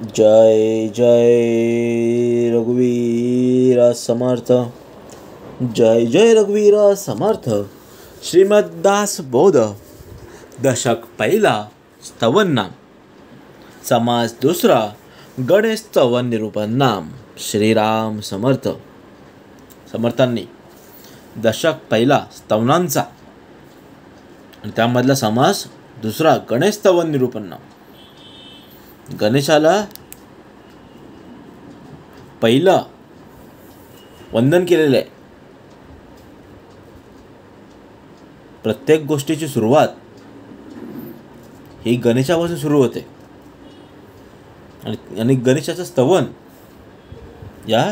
जय जय रघुवीर समर्थ. जय जय रघुवीर समर्थ. श्रीमद्दास बोध. दशक पहिला स्तवन नाम. समास दुसरा गणेश स्तवन निरूपण नाम. श्रीराम समर्थ. समर्थांनी दशक पहिला स्तवनांचा आणि त्यामधला समास दुसरा गणेश स्तवन निरूपण नाम. गणेशाला पहिलं वंदन केलेलं आहे. प्रत्येक गोष्टीची सुरुवात ही गणेशापासून सुरू होते आणि गणेशाचं स्तवन या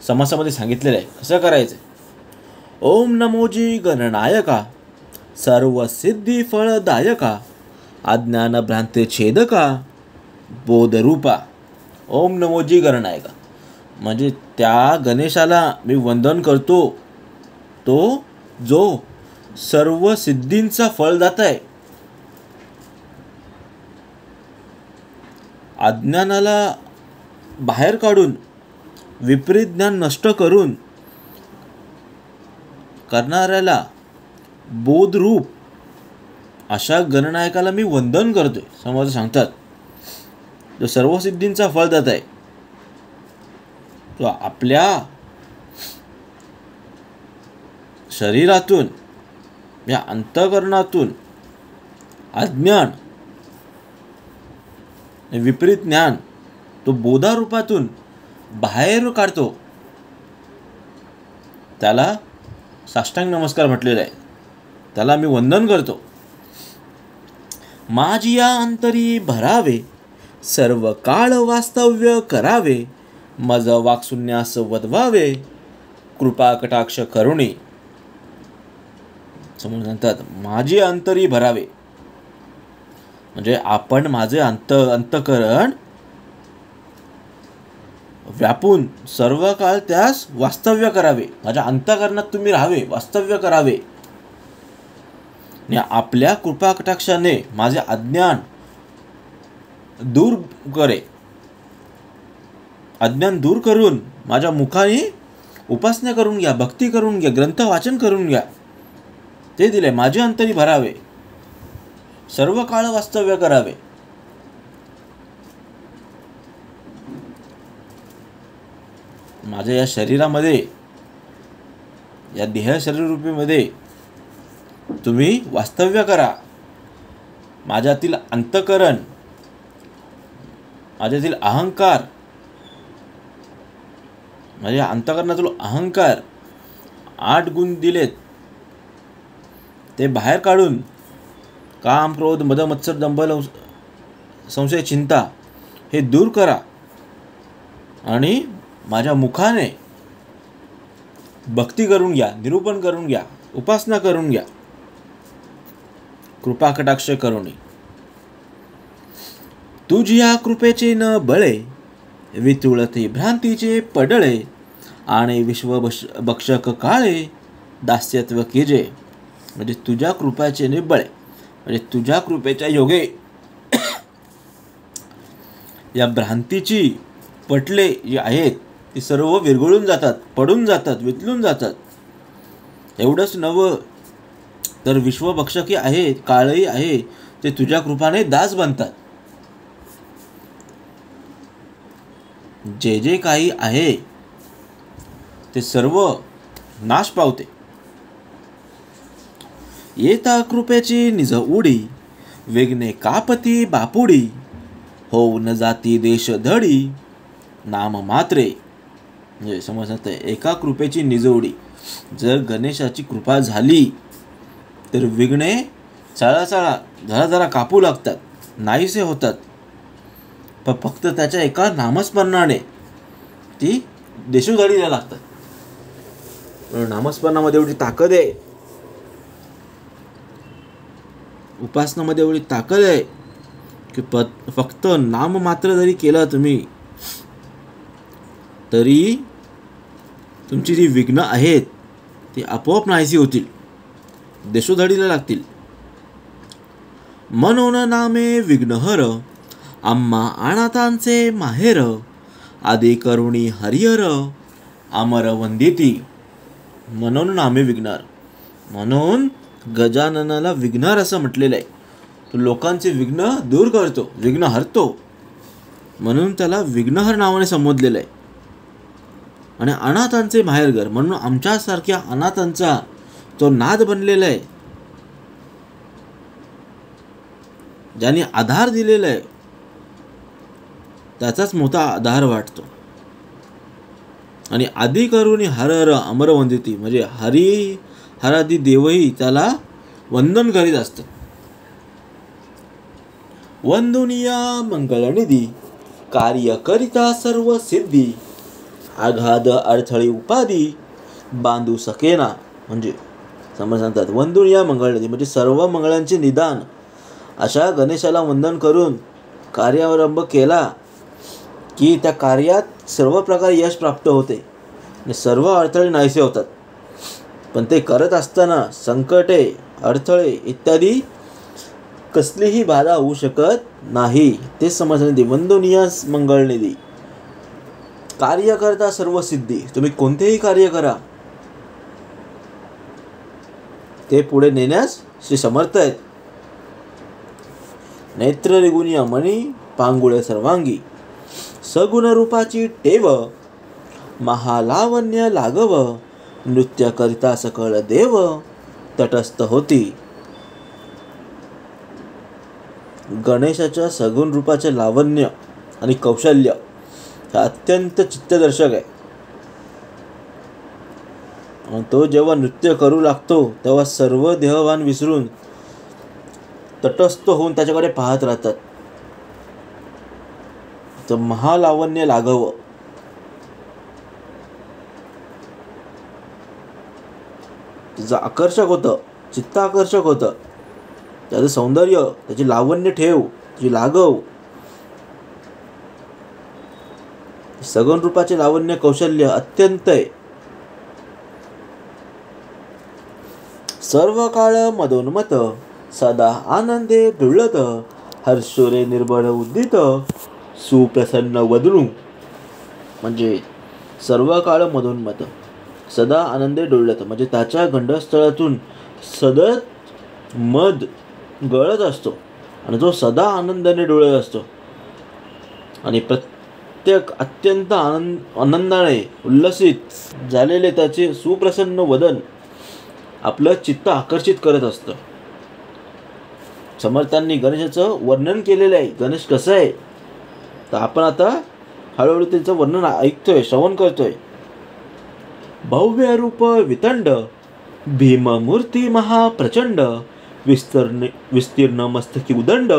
समासामध्ये सांगितलेलं आहे. कसं करायचं? ओम नमोजी गणनायका सर्व सिद्धी फळदायका अज्ञान भ्रांती छेदका बोधरूपा. ओम नमोजी गणनायका म्हणजे त्या गणेशाला मी वंदन करतो, तो जो सर्व सिद्धींचा फळदाता आहे. अज्ञानाला बाहेर काढून विपरीत ज्ञान नष्ट करून करणाऱ्याला बोधरूप अशा गणनायकाला मी वंदन करतोय. समर्थ सांगतात जो सर्व सिद्धींचा फळदाता आहे, तो आपल्या शरीरातून या अंतःकरणातून अज्ञान विपरीत ज्ञान तो बोधारूपातून बाहेर काढतो. त्याला साष्टांग नमस्कार म्हटलेला आहे. त्याला मी वंदन करतो. माझी या अंतरी भरावे सर्व काळ वास्तव्य करावे मज वाक्शून्यास वदवावे कृपा कटाक्ष करुणी. समोर म्हणतात माझी अंतरी भरावे म्हणजे आपण माझे अंतकरण व्यापून सर्व काळ त्यास वास्तव्य करावे. माझ्या अंतकरणात तुम्ही राहावे, वास्तव्य करावे. आपल्या कृपा कटाक्षाने माझे अज्ञान दूर करे. अज्ञान दूर करून माझ्या मुखाने उपासना करून घ्या, भक्ती करून घ्या, ग्रंथ वाचन करून घ्या. ते दिले. माझे अंतरी भरावे सर्व काळ वास्तव्य करावे. माझ्या या शरीरामध्ये या देह शरीररूपीमध्ये तुम्ही वास्तव्य करा. माझ्यातील अंतकरण, माझ्यातील अहंकार, माझ्या अंतकरणातील अहंकार 8 गुण दिलेत ते बाहेर काढून काम, क्रोध, मद, मत्सर, दंभ, संशय, चिंता हे दूर करा आणि माझ्या मुखाने भक्ती करून घ्या, निरूपण करून घ्या, उपासना करून घ्या. कृपा कटाक्ष करुणी. तुझ्या कृपेचे न बळे वितुळते भ्रांतीचे पडळे आणि विश्वभक्षक काळे दास्यत्व केजे. म्हणजे तुझ्या कृपेचे न बळे म्हणजे तुझ्या कृपेच्या योगे या भ्रांतीची पटले जी आहेत ती सर्व विरघळून जातात, पडून जातात, वितळून जातात. एवढंच नवं तर विश्वभक्षकी आहे, काळही आहे, ते तुझ्या कृपाने दास बनतात. जे जे काही आहे ते सर्व नाश पावते. येता कृपेची निज उडी वेगने कापती बापुडी होऊ न जाती देश धडी नाम मात्रे. म्हणजे समजत एका कृपेची निज उडी. जर गणेशाची कृपा झाली तर विघ्ने चळा जरा जरा कापू लागतात, नाहीसे होतात. पण फक्त त्याच्या एका नामस्मरणाने ती देशोधडीला लागतात. नामस्मरणामध्ये एवढी ताकद आहे, उपासनामध्ये एवढी ताकद आहे की फक्त नाम मात्र जरी केलं तुम्ही तरी तुमची जी विघ्न आहेत ती आपोआप नाहीशी होतील, देशोधडीला लागतील. मनोन नामे विघ्नहर आम्हा अनाथांचे माहेर, आदी करुणी हरिहर, अमर वंदिती. म्हणून आम्ही विघ्नार, म्हणून गजाननाला विघ्नार असं म्हटलेलं आहे. तो लोकांचे विघ्न दूर करतो, विघ्न हरतो, म्हणून त्याला विघ्नहर नावाने संबोधलेलं आहे. आणि अनाथांचे माहेरघर म्हणून आमच्यासारख्या अनाथांचा तो नाद बनलेला आहे, ज्याने आधार दिलेला आहे त्याचाच मोठा आधार वाटतो. आणि आदी करुणी हरहर अमर वंदिती, म्हणजे हरादी देवही त्याला वंदन करीत असतात. वंदुनिया मंगलनिधी, कार्य करिता सर्व सिद्धी, आघाद अडथळी उपाधी, बांधू सकेना. म्हणजे समज सांगतात वंदुनिया मंगलनिधी म्हणजे सर्व मंगळांचे निदान अशा गणेशाला वंदन करून कार्यारंभ केला की त्या कार्यात सर्व प्रकारे यश प्राप्त होते आणि सर्व अडथळे नाहीसे होतात. पण ते करत असताना संकटे, अडथळे इत्यादी कसलीही बाधा होऊ शकत नाही. ते समजण्यासाठी वंदनीय मंगलनिधी, कार्य करता सर्व सिद्धी. तुम्ही कोणतेही कार्य करा ते पुढे नेण्यास श्री समर्थ आहेत. नेत्र रिगुनिया मणी, पांगुळे सर्वांगी, सगुण रूपाची टेव, महालावण्य लागव, नृत्य करिता सकळ देव, तटस्थ होती. गणेशाच्या सगुण रूपाचे लावण्य आणि कौशल्य हे अत्यंत चित्तदर्शक आहे. तो जेव्हा नृत्य करू लागतो तेव्हा सर्व देहभान विसरून तटस्थ होऊन त्याच्याकडे पाहत राहतात. तर महालावण्य लागव, तिचं आकर्षक होतं, चित्त आकर्षक होतं, त्याचं सौंदर्य, त्याची लावण्य ठेव, त्याची लागव, सगुण रूपाचे लावण्य कौशल्य अत्यंत आहे. सर्व काळ मदोन्मत, सदा आनंदे डुळत, हर्षोरे निर्बळ उद्दित, सुप्रसन्न वदनू. म्हणजे सर्व काळ मदोन्मत, सदा आनंदे डुळत म्हणजे त्याच्या गंडस्थळातून सतत मद गळत असतो आणि तो सदा आनंदाने डुळत असतो. आणि प्रत्येक अत्यंत आनंदाने उल्लसित झालेले त्याचे सुप्रसन्न वदन आपलं चित्त आकर्षित करत असतं. समर्थांनी गणेशाचं वर्णन केलेलं आहे. गणेश कसं आहे तर आपण आता हळूहळू त्यांचं वर्णन ऐकतोय, श्रवण करतोय. भव्य रूप वितंड, भीममूर्ती महाप्रचंड, विस्तीर्ण मस्तकी उदंड,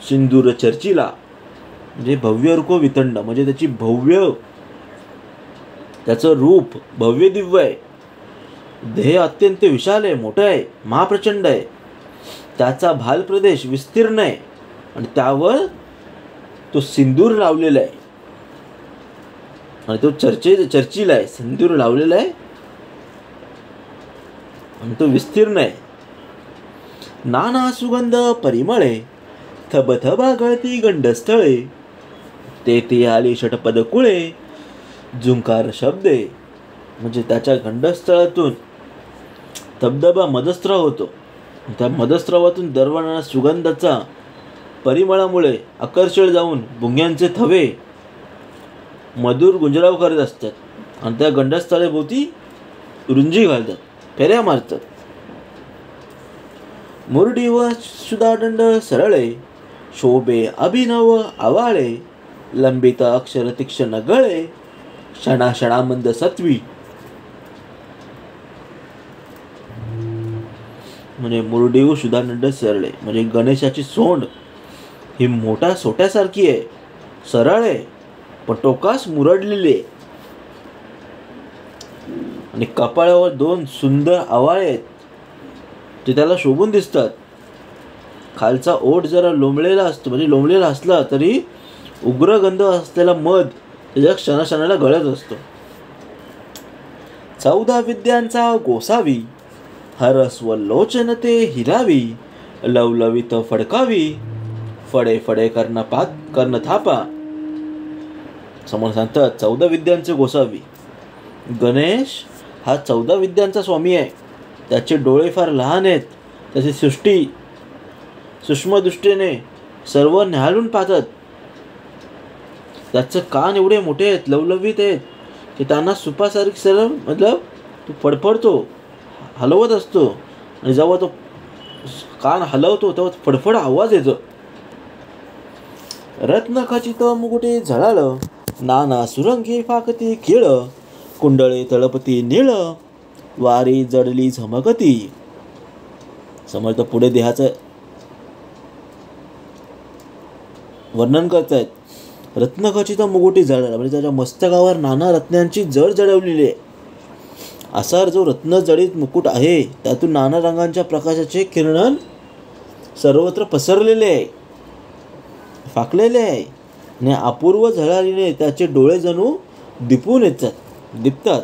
सिंदूर चर्चिला. म्हणजे भव्य रूप वितंड म्हणजे त्याची त्याचं रूप भव्य दिव्य आहे. देह अत्यंत विशाल आहे, मोठं आहे, महाप्रचंड आहे. त्याचा भाल प्रदेश विस्तीर्ण आहे आणि त्यावर तो सिंदूर लावलेला आहे. आणि तो चर्चिला आहे, सिंदूर लावलेला आहे आणि तो विस्तीर्ण आहे. नाना सुगंध परिमळे, थबथबा गळती गंडस्थळे, ते आली षटपद कुळे, झुंकार शब्दे. म्हणजे त्याच्या गंडस्थळातून धबधबा मदस्राव होतो. त्या मदस्रावातून दरवळणाऱ्या सुगंधाचा परिमळामुळे आकर्षण जाऊन भुंग्यांचे थवे मधुर गुंजराव करत असतात आणि त्या गंडस्थळाभोवती रुंजी घालतात, फेऱ्या मारतात. मुरडी व सुधादंड सरळे, शोभे अभिनव आवाळे, लंबित अक्षर तीक्ष्ण गळे, क्षणाक्षणामंद सत्वी. म्हणजे मुरडी व सुधादंड सरळे म्हणजे गणेशाची सोंड ही मोठ्या सोट्यासारखी आहे, सरळ आहे पण टोकास मुरडलेली आहे. आणि कपाळावर 2 सुंदर आवाळे आहेत ते त्याला शोभून दिसतात. खालचा ओठ जरा लोंबलेला असतो, म्हणजे लोंबलेला असला तरी उग्रगंध असलेला मध त्याच्या क्षणाक्षणाला गळत असतो. 14 विद्यांचा गोसावी, हरस्व लोचन ते हिरावी, लवलवित फडकावी, फडे फडे कर्ण थापा. समोर सांगतात 14 विद्यांचे गोसावी. गणेश हा 14 विद्यांचा स्वामी आहे. त्याचे डोळे फार लहान आहेत. त्याची सृष्टी सूक्ष्म दृष्टीने सर्व न्याहाळून पाहतात. त्याचे कान एवढे मोठे आहेत, लवलवीत आहेत की त्यांना सुपासारखी सर्व मतलब तो फडफडतो, हलवत असतो. आणि जेव्हा तो कान हलवतो तेव्हा फडफड आवाज येतो. रत्नखचित मुकुटे झळाळ, नाना सुरंगी फाकती खेळ, कुंडळे तळपती नीळ, वारी जडली झमकती. समर्थ पुढे देहाचं वर्णन करतायत. रत्नखचित मुकुटी जळाळ म्हणजे त्याच्या मस्तकावर नाना रत्नांची जड जडवलेली आहे. असा जो रत्नजडित मुकुट आहे त्यातून नाना रंगांच्या प्रकाशाचे किरण सर्वत्र पसरलेले आहे, फाकलेले आहे. आणि अपूर्व झळाळीने त्याचे डोळे जणू दिपतात.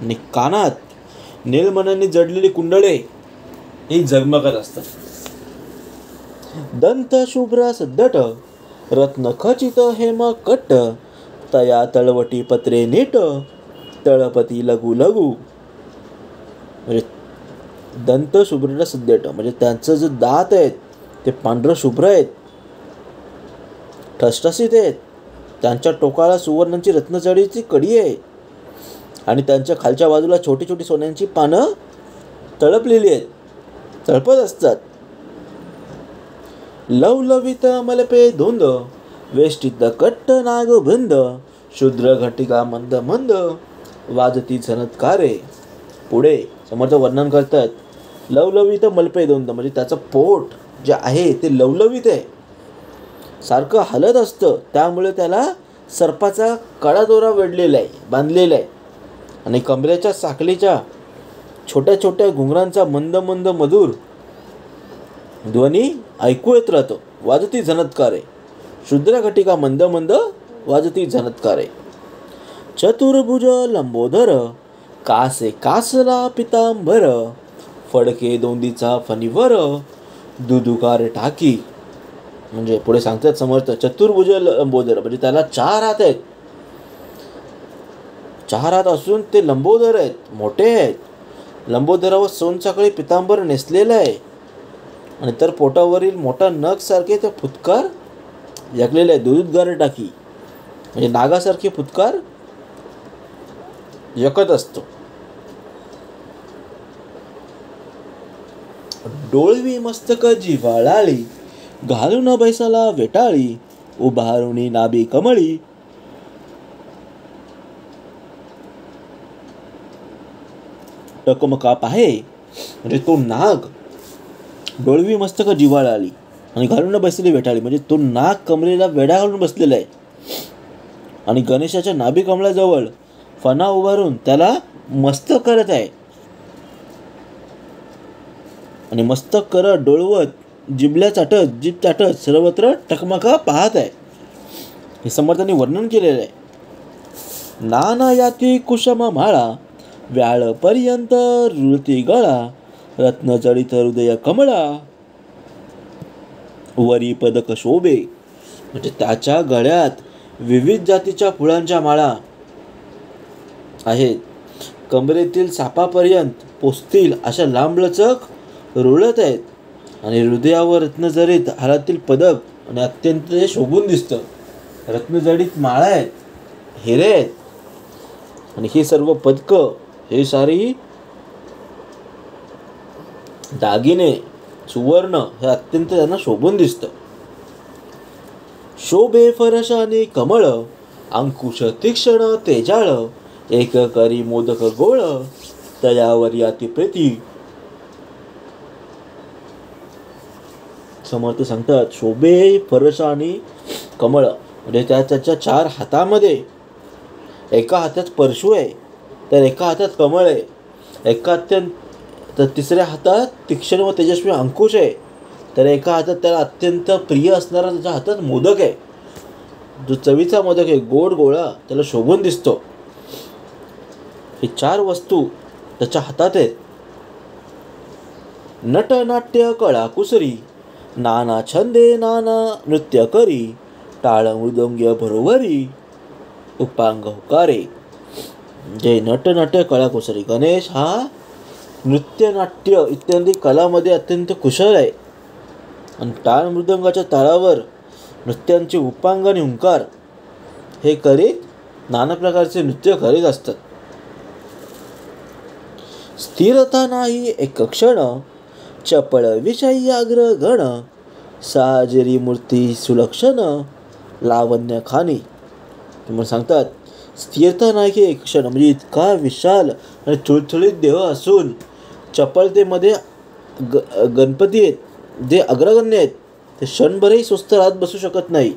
आणि कानात नीलमण्याने जडलेली कुंडळे ही झगमगत असतात. दंत शुभ्र सद्दट, रत्नखचित हेम कट्ट, तया तळवटी पत्रे नीट, तळपती लघु लघु. म्हणजे दंत शुभ्र सद्दट म्हणजे त्यांचं जे दात आहेत ते पांढरं शुभ्र आहेत, ठसठसीत आहेत. त्यांच्या टोकाला सुवर्णांची रत्नजडीची कडी आहे आणि त्यांच्या खालच्या बाजूला छोटी छोटी सोन्यांची पानं तळपलेली आहेत, तळपत असतात. लवलवित मलपे धोंद, वेष्टित कट्ट नागबंद, शूद्र घटिका मंद मंद, वाजती झनत्कारे. पुढे समर्थ वर्णन करतात. लवलवित मलपे धोंद म्हणजे त्याचं पोट जे आहे ते लवलवित आहे, सारखं हलत असतं. त्यामुळे त्याला सर्पाचा काळा दोरा वेढलेला आहे, बांधलेला आहे. आणि कमरेच्या साखळीच्या छोट्या छोट्या घुंगरांचा मंद मंद मधुर ध्वनी ऐकू येत राहतो. वाजती झनत्कारे, शूद्र घटिका मंद मंद वाजती झनत्कारे. चतुर्भुज लंबोदर, कासे कासला पितांबर, फडके दोंदीचा फणीवर, दुदुकार टाकी. म्हणजे पुढे सांगतात समर्थ चतुर्भुज लंबोदर म्हणजे त्याला 4 हात आहेत. 4 हात असून ते लंबोदर आहेत, मोठे आहेत. लंबोदरावर सोनचाकळी पितांबर नेसलेलं आहे आणि तर पोटावरील मोठा नख सारखे ते फुतकार जगलेले आहे. दुदुकार टाकी म्हणजे नागासारखे फुतकार जगत असतो. डोळवी मस्तक जिव्हाळाळी, घालून बैसाला वेटाळी, उभारुणी नाभी कमळी. टकमका पाहे म्हणजे तो नाग. डोळवी मस्तक जिव्हाळाळी आणि घालून बसलेली वेटाळी म्हणजे तो नाग कमरेला वेढा घालून बसलेला आहे. आणि गणेशाच्या नाभी कमळाजवळ फणा उभारून त्याला मस्तक करत आहे. आणि मस्तक करत डोळवत जीभ चाटत सर्वत्र टकमका पाहत आहे. हे समर्थांनी वर्णन केलेलं आहे. नाना याती कुसुम माळा, व्याळ पर्यंत रुळती गळा, रत्न जडित हृदय कमळा, वरी पदक शोभे म्हणजे त्याच्या गळ्यात विविध जातीच्या फुलांच्या माळा आहेत. कमरेतील सापापर्यंत पोचतील अशा लांबलचक रुळत आहेत. आणि हृदयावर रत्नजडित हारातील पदक आणि अत्यंत शोभून दिसतं. रत्नजडित माळा आहेत, हिरे आहेत. आणि ही सर्व पदकं हे सारी दागिने सुवर्ण हे अत्यंत त्यांना शोभून दिसतं. शोभे फरशाने कमळ, अंकुश तीक्ष्ण तेजाळ, एक करी मोदक गोळ, तयावर याती प्रेती. समर्थ सांगतात शोभे फरशा आणि कमळ म्हणजे त्याच्या 4 हातामध्ये एका हातात परशु आहे, तर एका हातात कमळ आहे, एका तर तिसऱ्या हातात तीक्ष्ण व तेजस्वी अंकुश आहे, तर एका हातात त्याला अत्यंत प्रिय असणारा त्याच्या हातात मोदक आहे. जो चवीचा मोदक आहे, गोड गोळा त्याला शोभून दिसतो. हे 4 वस्तू त्याच्या हातात आहेत. नटनाट्य कळा कुसरी, नाना छंदे नाना नृत्य करी, टाळ मृदंग बरोबरी, उपांग होकारे. जे नटनाट्य कलाकुसरी. गणेश हा नृत्य नाट्य इत्यादी कलामध्ये अत्यंत कुशल आहे. आणि टाळ मृदंगाच्या ताळावर नृत्यांचे उपांग आणि हुंकार हे करीत नाना प्रकारचे नृत्य करीत असतात. स्थिरता नाही एक क्षण, चपळ विषयी अग्रगण, साजरी मूर्ती सुलक्षण, लावण्य खाणी. तुम्हाला सांगतात स्थिरता नाही एक क्षण, म्हणजे इतका विशाल आणि थुळथुळीत देह असून चपळतेमध्ये गणपती आहेत जे अग्रगण्य आहेत, ते क्षणभरही स्वस्त राहत बसू शकत नाही.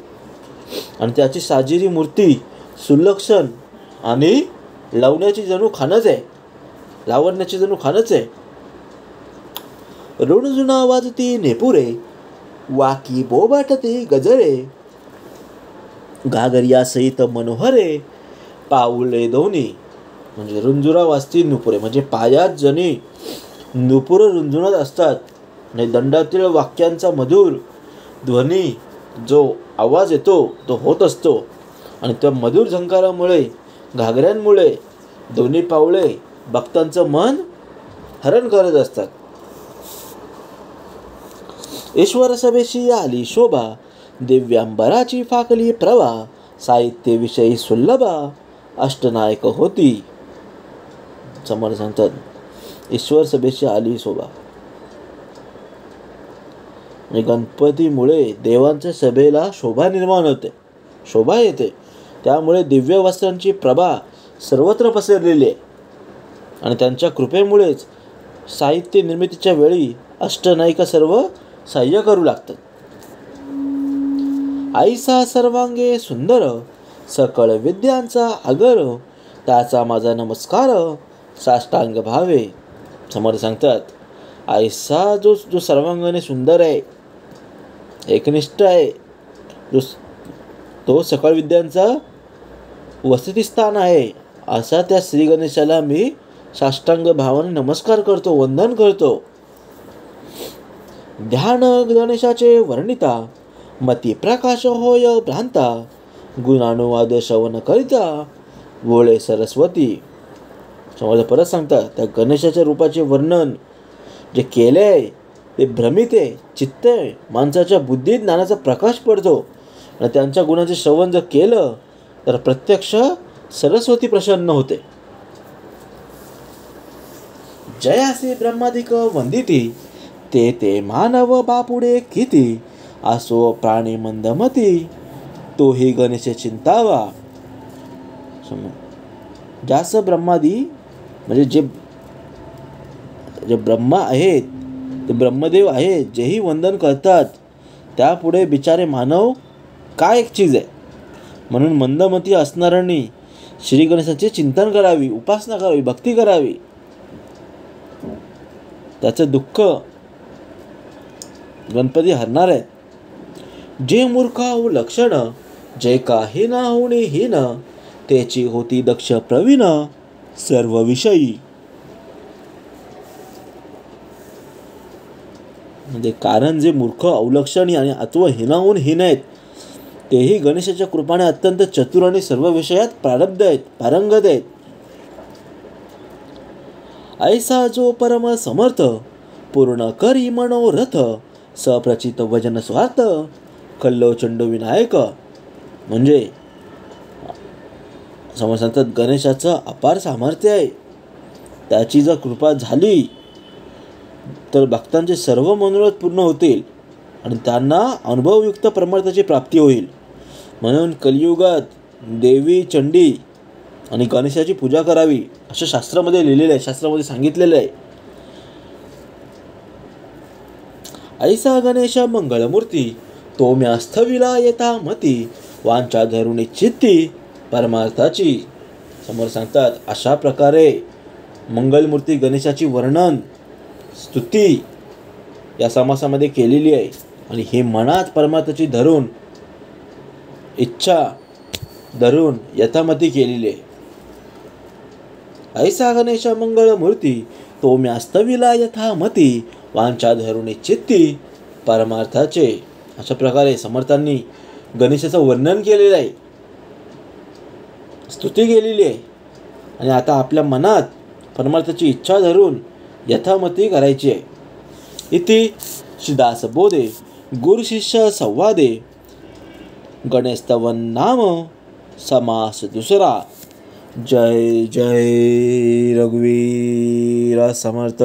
आणि त्याची साजेरी मूर्ती सुलक्षण आणि लावण्याची जणू खाणच आहे, लावण्याची जणू खाणच आहे. ऋणजुना वाजती नेपुरे, वाकी बोबाटते गजरे, घागरिया सहित मनोहरे, पाऊले दोन्ही. म्हणजे रुंजुरा वाजती नुपुरे, म्हणजे पायात जणी नुपुर रुंजुणत असतात. आणि दंडातील वाक्यांचा मधुर ध्वनी जो आवाज येतो तो होत असतो. आणि त्या मधुर झंकारामुळे, घागऱ्यांमुळे दोन्ही पावले भक्तांचं मन हरण करत असतात. ईश्वर सभेशी आली शोभा, दिव्यांबराची फाकली प्रभा, साहित्यविषयी सुलभा, अष्टनायक होती. समोर सांगतात ईश्वर सभेशी आली शोभा, म्हणजे गणपतीमुळे देवांच्या सभेला शोभा निर्माण होते, शोभा येते. त्यामुळे दिव्य वस्त्रांची प्रभा सर्वत्र पसरलेली आहे. आणि त्यांच्या कृपेमुळेच साहित्य निर्मितीच्या वेळी अष्टनायिका सर्व सहाय्य करू लागतात. आईसा सर्वांगे सुंदर, सकळ विद्यांचा आगर, त्याचा माझा नमस्कार, साष्टांग भावे. समोर सांगतात आईसा जो सर्वांगाने सुंदर आहे, एकनिष्ठ आहे, तो सकळ विद्यांचा वसतिस्थान आहे, असा त्या श्री गणेशाला मी साष्टांग भावाने नमस्कार करतो, वंदन करतो. ध्यान गणेशाचे वर्णिता, मती प्रकाश होय भ्रांता, गुणानुवाद श्रवण करिता, वोळे सरस्वती. समजा परत सांगता त्या गणेशाच्या रूपाचे वर्णन जे केले आहे ते भ्रमित आहे, चित्त आहे, माणसाच्या बुद्धीत ज्ञानाचा प्रकाश पडतो. आणि त्यांच्या गुणाचे श्रवण जर केलं तर प्रत्यक्ष सरस्वती प्रसन्न होते. जयासी ब्रह्मादिक वंदिती, ते मानव बापुडे किती, असो प्राणी मंदमती, तोही गणेश चिंतावा. जास्त ब्रह्मादी म्हणजे जे ब्रह्मा आहेत, ते ब्रह्मदेव आहेत, जेही वंदन करतात त्यापुढे बिचारे मानव काय एक चीज आहे. म्हणून मंदमती असणाऱ्यांनी श्री गणेशाचे चिंतन करावी, उपासना करावी, भक्ती करावी. त्याचं दुःख गणपती हरणार आहेत. जे मूर्खाऊ लक्षण, जे काही ना होणे हीन, त्याची होती दक्ष प्रवीण, सर्व विषयी. म्हणजे कारण जे मूर्ख अवलक्षणी आणि अथवा हिनाहून हीन आहेत तेही गणेशाच्या कृपाने अत्यंत चतुर आणि सर्व विषयात प्रारब्ध आहेत, पारंगत आहेत. ऐसा जो परम समर्थ, पूर्ण करी मनोरथ, सप्रचित वजन स्वार्थ, कल्लो चंड विनायक. म्हणजे समोर सांगतात गणेशाचं अपार सामर्थ्य आहे. त्याची जर कृपा झाली तर भक्तांचे सर्व मनोरथ पूर्ण होतील आणि त्यांना अनुभवयुक्त परमार्थाची प्राप्ती होईल. म्हणून कलियुगात देवी चंडी आणि गणेशाची पूजा करावी असं शास्त्रामध्ये लिहिलेलं आहे, शास्त्रामध्ये सांगितलेलं आहे. ऐसा गणेश मंगळमूर्ती, तो म्या स्थविला येता मती, वांछा धरुणी चित्ती परमार्थाची. समोर सांगतात अशा प्रकारे मंगलमूर्ती गणेशाची वर्णन स्तुती या समासामध्ये केलेली आहे. आणि हे मनात परमार्थाची धरून, इच्छा धरून यथामती केलेली आहे. ऐसा गणेश मंगळमूर्ती, तो म्या स्थविला यथामती, वांछा धरुणी चित्ती परमार्थाचे. अशा प्रकारे समर्थांनी गणेशाचं वर्णन केलेलं आहे, स्तुती केलेली आहे. आणि आता आपल्या मनात परमार्थाची इच्छा धरून यथामती करायची आहे. इति श्रीदासबोधे गुरुशिष्य संवादे गणेशस्तवन नाम समास दुसरा. जय जय रघुवीर समर्थ.